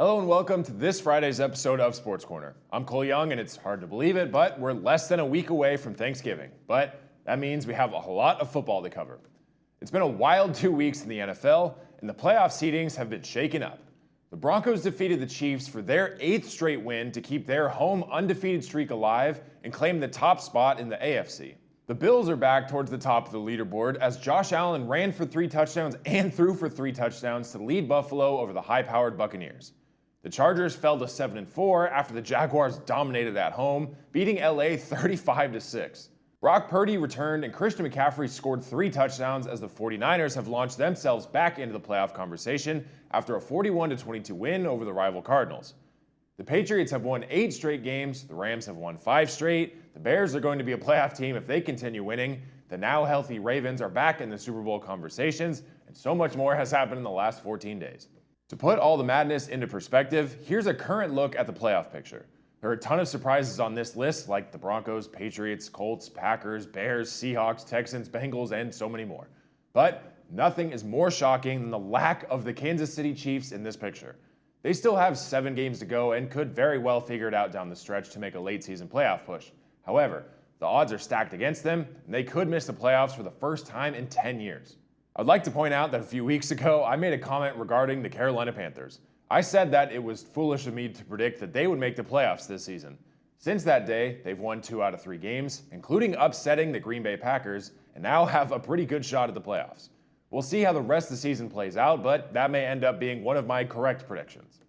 Hello and welcome to this Friday's episode of Sports Corner. I'm Cole Young, and it's hard to believe it, but we're less than a week away from Thanksgiving. But that means we have a lot of football to cover. It's been a wild 2 weeks in the NFL, and the playoff seedings have been shaken up. The Broncos defeated the Chiefs for their 8th straight win to keep their home undefeated streak alive and claim the top spot in the AFC. The Bills are back towards the top of the leaderboard as Josh Allen ran for 3 touchdowns and threw for 3 touchdowns to lead Buffalo over the high-powered Buccaneers. The Chargers fell to 7-4 after the Jaguars dominated at home, beating LA 35-6. Brock Purdy returned and Christian McCaffrey scored 3 touchdowns as the 49ers have launched themselves back into the playoff conversation after a 41-22 win over the rival Cardinals. The Patriots have won 8 straight games, the Rams have won 5 straight, the Bears are going to be a playoff team if they continue winning, the now healthy Ravens are back in the Super Bowl conversations, and so much more has happened in the last 14 days. To put all the madness into perspective, here's a current look at the playoff picture. There are a ton of surprises on this list, like the Broncos, Patriots, Colts, Packers, Bears, Seahawks, Texans, Bengals, and so many more. But nothing is more shocking than the lack of the Kansas City Chiefs in this picture. They still have 7 games to go and could very well figure it out down the stretch to make a late season playoff push. However, the odds are stacked against them, and they could miss the playoffs for the first time in 10 years. I'd like to point out that a few weeks ago, I made a comment regarding the Carolina Panthers. I said that it was foolish of me to predict that they would make the playoffs this season. Since that day, they've won 2 out of 3 games, including upsetting the Green Bay Packers, and now have a pretty good shot at the playoffs. We'll see how the rest of the season plays out, but that may end up being one of my correct predictions.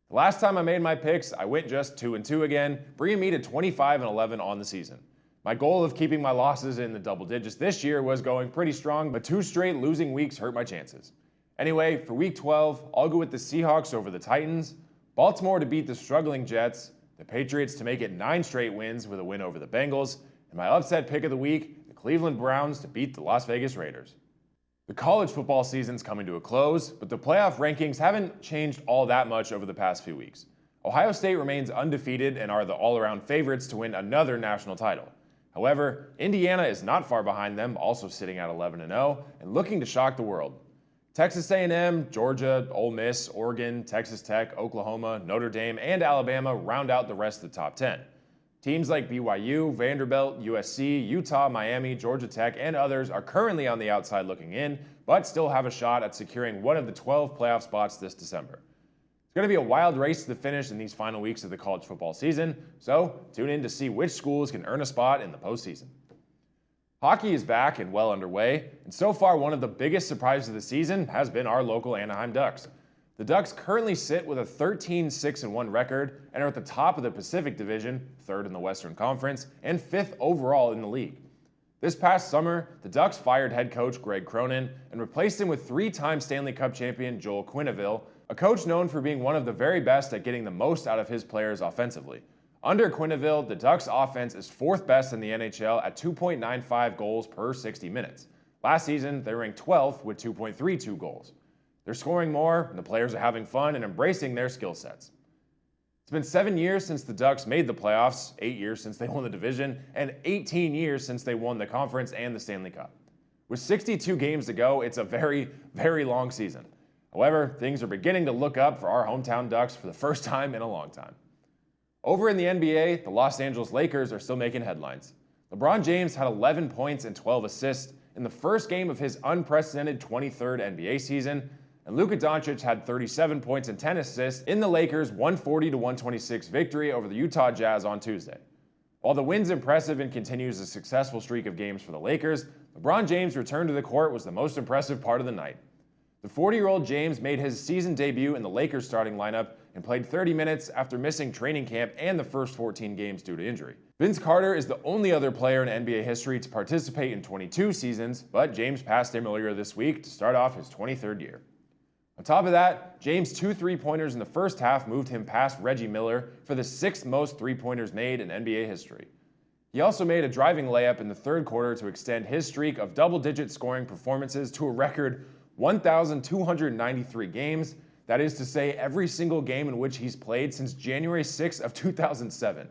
The last time I made my picks, I went just 2-2 again, bringing me to 25-11 on the season. My goal of keeping my losses in the double digits this year was going pretty strong, but 2 straight losing weeks hurt my chances. Anyway, for week 12, I'll go with the Seahawks over the Titans, Baltimore to beat the struggling Jets, the Patriots to make it 9 straight wins with a win over the Bengals, and my upset pick of the week, the Cleveland Browns to beat the Las Vegas Raiders. The college football season's coming to a close, but the playoff rankings haven't changed all that much over the past few weeks. Ohio State remains undefeated and are the all-around favorites to win another national title. However, Indiana is not far behind them, also sitting at 11-0 and looking to shock the world. Texas A&M, Georgia, Ole Miss, Oregon, Texas Tech, Oklahoma, Notre Dame, and Alabama round out the rest of the top 10. Teams like BYU, Vanderbilt, USC, Utah, Miami, Georgia Tech, and others are currently on the outside looking in, but still have a shot at securing one of the 12 playoff spots this December. It's going to be a wild race to the finish in these final weeks of the college football season, so tune in to see which schools can earn a spot in the postseason. Hockey is back and well underway, and so far one of the biggest surprises of the season has been our local Anaheim Ducks. The Ducks currently sit with a 13-6-1 record and are at the top of the Pacific Division, 3rd in the Western Conference, and 5th overall in the league. This past summer, the Ducks fired head coach Greg Cronin and replaced him with 3-time Stanley Cup champion Joel Quenneville, a coach known for being one of the very best at getting the most out of his players offensively. Under Quenneville, the Ducks' offense is 4th best in the NHL at 2.95 goals per 60 minutes. Last season, they ranked 12th with 2.32 goals. They're scoring more, and the players are having fun and embracing their skill sets. It's been 7 years since the Ducks made the playoffs, 8 years since they won the division, and 18 years since they won the conference and the Stanley Cup. With 62 games to go, it's a very, very long season. However, things are beginning to look up for our hometown Ducks for the first time in a long time. Over in the NBA, the Los Angeles Lakers are still making headlines. LeBron James had 11 points and 12 assists in the first game of his unprecedented 23rd NBA season, and Luka Doncic had 37 points and 10 assists in the Lakers' 140-126 victory over the Utah Jazz on Tuesday. While the win's impressive and continues a successful streak of games for the Lakers, LeBron James' return to the court was the most impressive part of the night. The 40-year-old James made his season debut in the Lakers starting lineup and played 30 minutes after missing training camp and the first 14 games due to injury. Vince Carter is the only other player in NBA history to participate in 22 seasons, but James passed him earlier this week to start off his 23rd year. On top of that, James' 2 3-pointers in the first half moved him past Reggie Miller for the 6th most 3-pointers made in NBA history. He also made a driving layup in the third quarter to extend his streak of double-digit scoring performances to a record 1,293 games. That is to say, every single game in which he's played since January 6th of 2007.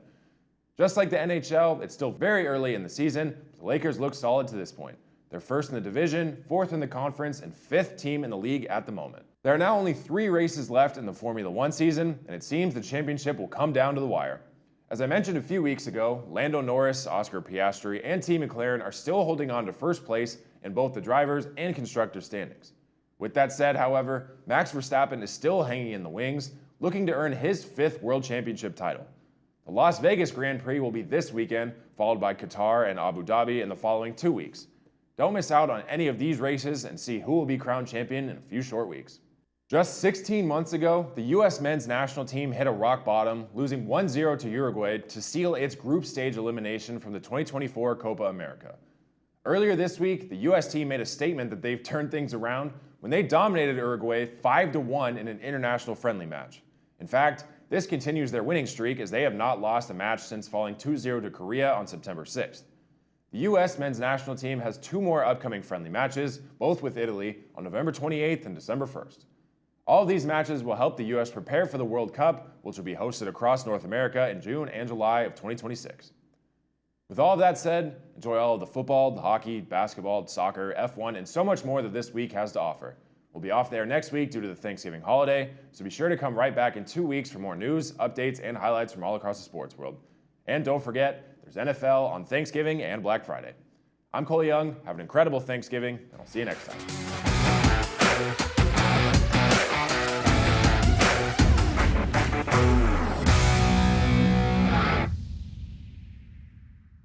Just like the NHL, it's still very early in the season, but the Lakers look solid to this point. They're 1st in the division, 4th in the conference, and 5th team in the league at the moment. There are now only 3 races left in the Formula One season, and it seems the championship will come down to the wire. As I mentioned a few weeks ago, Lando Norris, Oscar Piastri, and Team McLaren are still holding on to first place in both the drivers' and constructors' standings. With that said, however, Max Verstappen is still hanging in the wings, looking to earn his 5th World Championship title. The Las Vegas Grand Prix will be this weekend, followed by Qatar and Abu Dhabi in the following 2 weeks. Don't miss out on any of these races and see who will be crowned champion in a few short weeks. Just 16 months ago, the U.S. men's national team hit a rock bottom, losing 1-0 to Uruguay to seal its group stage elimination from the 2024 Copa America. Earlier this week, the U.S. team made a statement that they've turned things around when they dominated Uruguay 5-1 in an international friendly match. In fact, this continues their winning streak as they have not lost a match since falling 2-0 to Korea on September 6th. The U.S. men's national team has 2 more upcoming friendly matches, both with Italy, on November 28th and December 1st. All of these matches will help the U.S. prepare for the World Cup, which will be hosted across North America in June and July of 2026. With all of that said, enjoy all of the football, the hockey, basketball, soccer, F1, and so much more that this week has to offer. We'll be off there next week due to the Thanksgiving holiday, so be sure to come right back in 2 weeks for more news, updates, and highlights from all across the sports world. And don't forget, there's NFL on Thanksgiving and Black Friday. I'm Cole Young, have an incredible Thanksgiving, and I'll see you next time.